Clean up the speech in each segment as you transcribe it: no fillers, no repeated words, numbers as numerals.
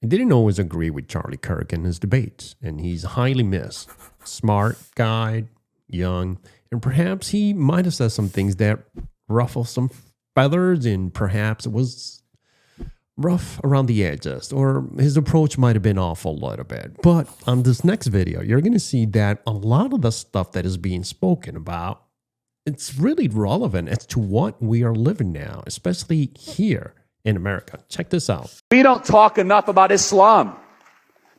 didn't always agree with Charlie Kirk in his debates, and he's highly missed. Smart guy, young, and perhaps he might have said some things that ruffle some feathers, and perhaps it was rough around the edges, or his approach might have been off a little bit. But on this next video, you're going to see that a lot of the stuff that is being spoken about, it's really relevant as to what we are living now, especially here in America. Check this out. We don't talk enough about Islam.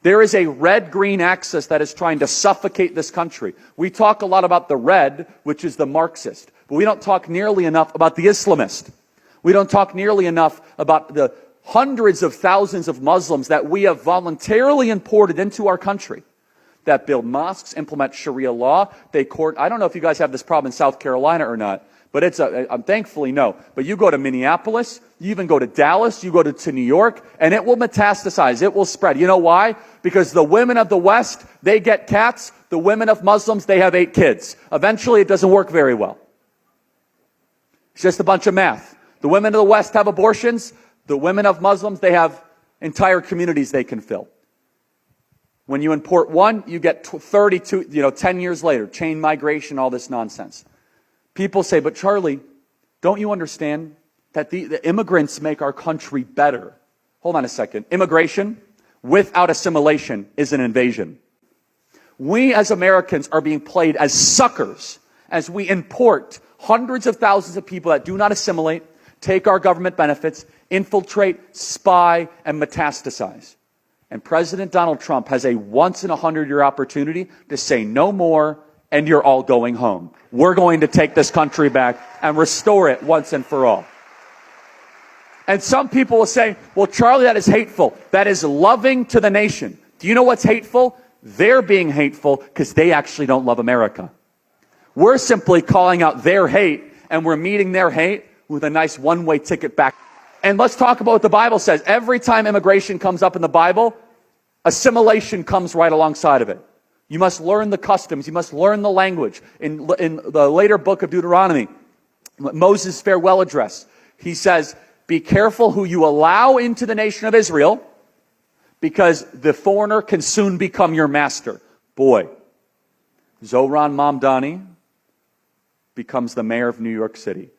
There is a red-green axis that is trying to suffocate this country. We talk a lot about the red, which is the Marxist, but we don't talk nearly enough about the Islamist. We don't talk nearly enough about the hundreds of thousands of Muslims that we have voluntarily imported into our country, that build mosques, implement Sharia law. They court. I don't know if you guys have this problem in South Carolina or not, but thankfully no. But you go to Minneapolis, you even go to Dallas, you go to New York, and it will metastasize. It will spread. You know why? Because the women of the West, they get cats. The women of Muslims, they have 8 kids. Eventually, it doesn't work very well. It's just a bunch of math. The women of the West have abortions. The women of Muslims, they have entire communities they can fill. When you import one, you get 32, 10 years later, chain migration, all this nonsense. People say, but Charlie, don't you understand that the immigrants make our country better? Hold on a second. Immigration without assimilation is an invasion. We as Americans are being played as suckers as we import hundreds of thousands of people that do not assimilate, take our government benefits, infiltrate, spy, and metastasize. And President Donald Trump has a once-in-a-100-year opportunity to say no more, and you're all going home. We're going to take this country back and restore it once and for all. And some people will say, well, Charlie, that is hateful. That is loving to the nation. Do you know what's hateful? They're being hateful because they actually don't love America. We're simply calling out their hate, and we're meeting their hate with a nice one-way ticket back. And let's talk about what the Bible says. Every time immigration comes up in the Bible, assimilation comes right alongside of it. You must learn the customs. You must learn the language. In the later book of Deuteronomy, Moses' farewell address, he says, be careful who you allow into the nation of Israel, because the foreigner can soon become your master. Boy, Zohran Mamdani becomes the mayor of New York City.